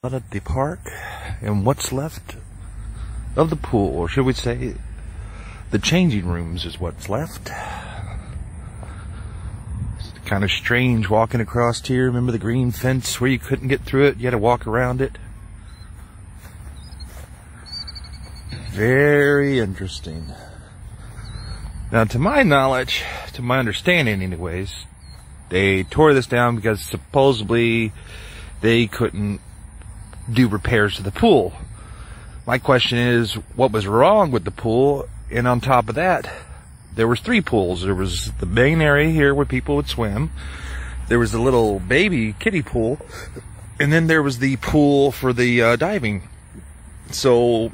Out at the park, and what's left of the pool, or should we say the changing rooms, is what's left. It's kind of strange walking across here. Remember the green fence where you couldn't get through it? You had to walk around it. Very interesting. Now, to my knowledge, to my understanding anyways, they tore this down because supposedly they couldn't do repairs to the pool. My question is, what was wrong with the pool? And on top of that, there was 3 pools. There was the main area here where people would swim. There was the little baby kiddie pool. And then there was the pool for the diving. So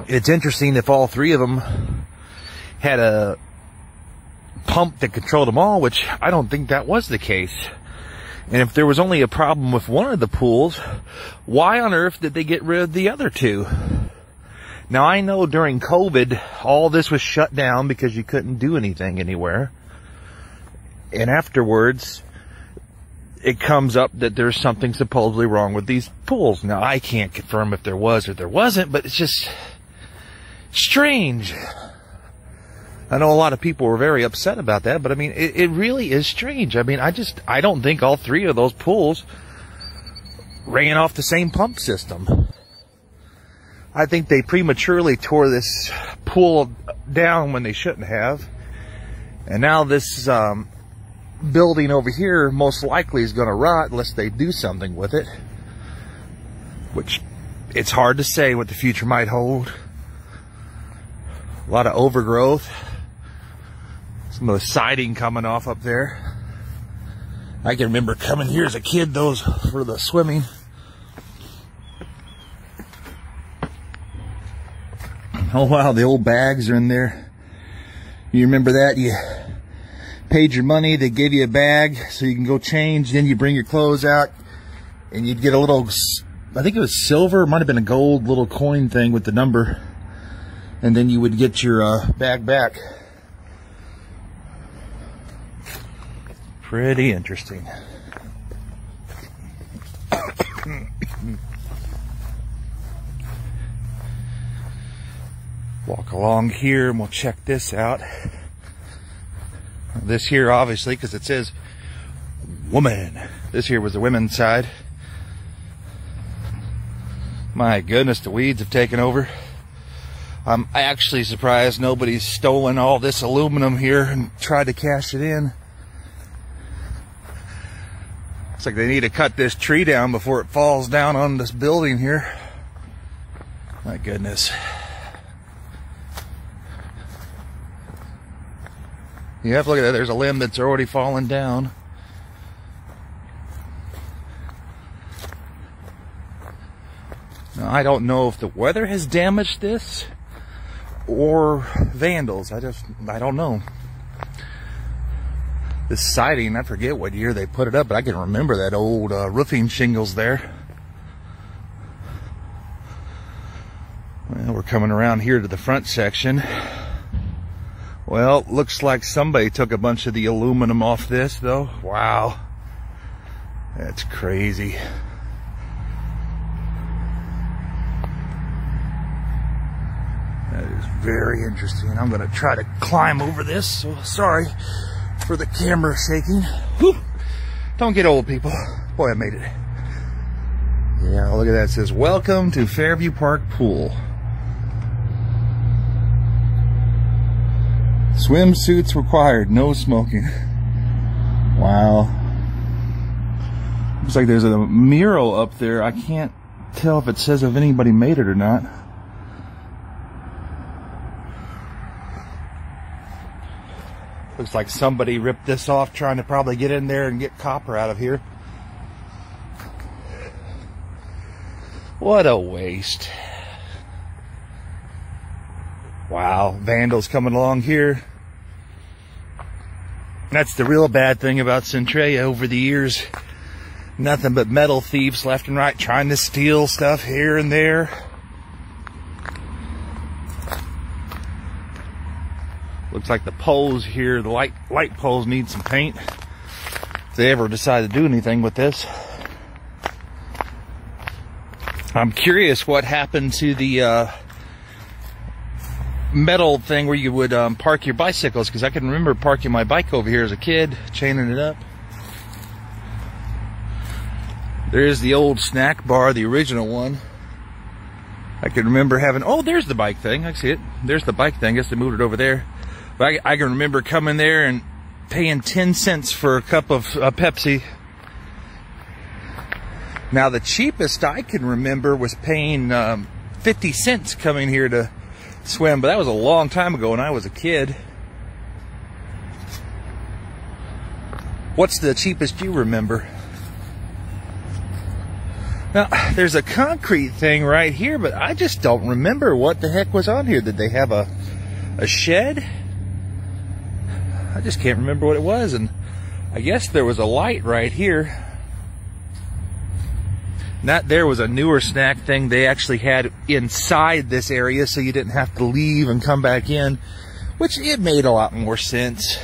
it's interesting if all 3 of them had a pump that controlled them all, which I don't think that was the case. And if there was only a problem with one of the pools, why on earth did they get rid of the other 2? Now, I know during COVID, all this was shut down because you couldn't do anything anywhere. And afterwards, it comes up that there's something supposedly wrong with these pools. Now, I can't confirm if there was or there wasn't, but it's just strange. I know a lot of people were very upset about that, but I mean, it really is strange. I mean, I don't think all 3 of those pools ran off the same pump system. I think they prematurely tore this pool down when they shouldn't have. And now this building over here most likely is going to rot unless they do something with it. Which, it's hard to say what the future might hold. A lot of overgrowth. Some of the siding coming off up there. I can remember coming here as a kid, those for the swimming. Oh wow, the old bags are in there. You remember that? You paid your money, they gave you a bag so you can go change, then you bring your clothes out and you'd get a little, I think it was silver, it might have been a gold little coin thing with the number, and then you would get your bag back. Pretty interesting. Walk along here and we'll check this out. This here, obviously, because it says woman. This here was the women's side. My goodness, the weeds have taken over. I'm actually surprised nobody's stolen all this aluminum here and tried to cash it in. Looks like they need to cut this tree down before it falls down on this building here. My goodness. You have to look at that. There's a limb that's already fallen down. Now, I don't know if the weather has damaged this or vandals. I don't know. This siding, I forget what year they put it up, but I can remember that old roofing shingles there. Well, we're coming around here to the front section. Well, looks like somebody took a bunch of the aluminum off this, though. Wow. That's crazy. That is very interesting. I'm going to try to climb over this, so sorry for the camera shaking. Whew. Don't get old, people. Boy, I made it. Yeah, look at that. It says, welcome to Fairview Park Pool. Swimsuits required, no smoking. Wow. Looks like there's a mural up there. I can't tell if it says if anybody made it or not. Looks like somebody ripped this off trying to probably get in there and get copper out of here. What a waste. Wow, vandals coming along here. That's the real bad thing about Centralia over the years. Nothing but metal thieves left and right trying to steal stuff here and there. Looks like the poles here, the light poles need some paint. If they ever decide to do anything with this. I'm curious what happened to the metal thing where you would park your bicycles, because I can remember parking my bike over here as a kid, chaining it up. There's the old snack bar, the original one. I can remember having, oh, there's the bike thing. I see it. There's the bike thing. I guess they moved it over there. But I can remember coming there and paying 10 cents for a cup of Pepsi. Now, the cheapest I can remember was paying 50 cents coming here to swim, but that was a long time ago when I was a kid. What's the cheapest you remember? Now, there's a concrete thing right here, but I just don't remember what the heck was on here. Did they have a shed? I just can't remember what it was, and I guess there was a light right here. That there was a newer snack thing they actually had inside this area, so you didn't have to leave and come back in, which it made a lot more sense.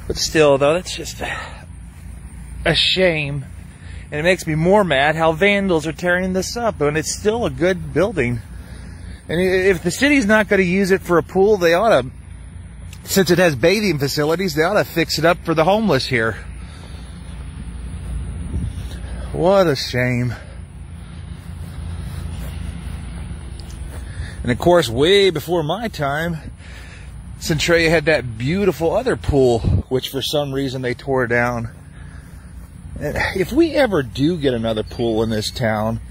But still, though, that's just a shame. And it makes me more mad how vandals are tearing this up, and it's still a good building. And if the city's not going to use it for a pool, they ought to, since it has bathing facilities, they ought to fix it up for the homeless here. What a shame. And of course, way before my time, Centralia had that beautiful other pool, which for some reason they tore down. If we ever do get another pool in this town,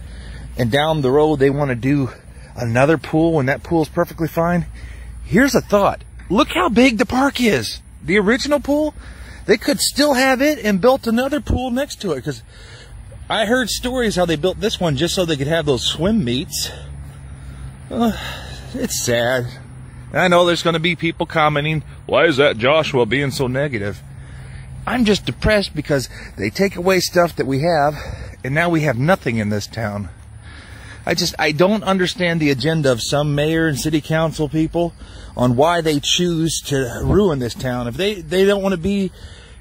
and down the road they want to do another pool, and that pool is perfectly fine, here's a thought. Look how big the park is. The original pool, they could still have it and built another pool next to it, because I heard stories how they built this one just so they could have those swim meets. It's sad. I know there's going to be people commenting, why is that Joshua being so negative? I'm just depressed because they take away stuff that we have, and now we have nothing in this town. I don't understand the agenda of some mayor and city council people on why they choose to ruin this town. If they don't want to be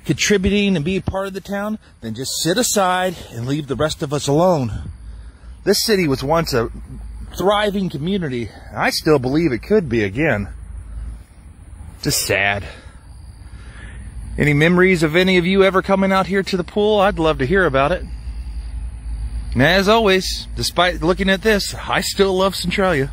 contributing and be part of the town, then just sit aside and leave the rest of us alone. This city was once a thriving community. I still believe it could be again. Just sad. Any memories of any of you ever coming out here to the pool? I'd love to hear about it. And as always, despite looking at this, I still love Centralia.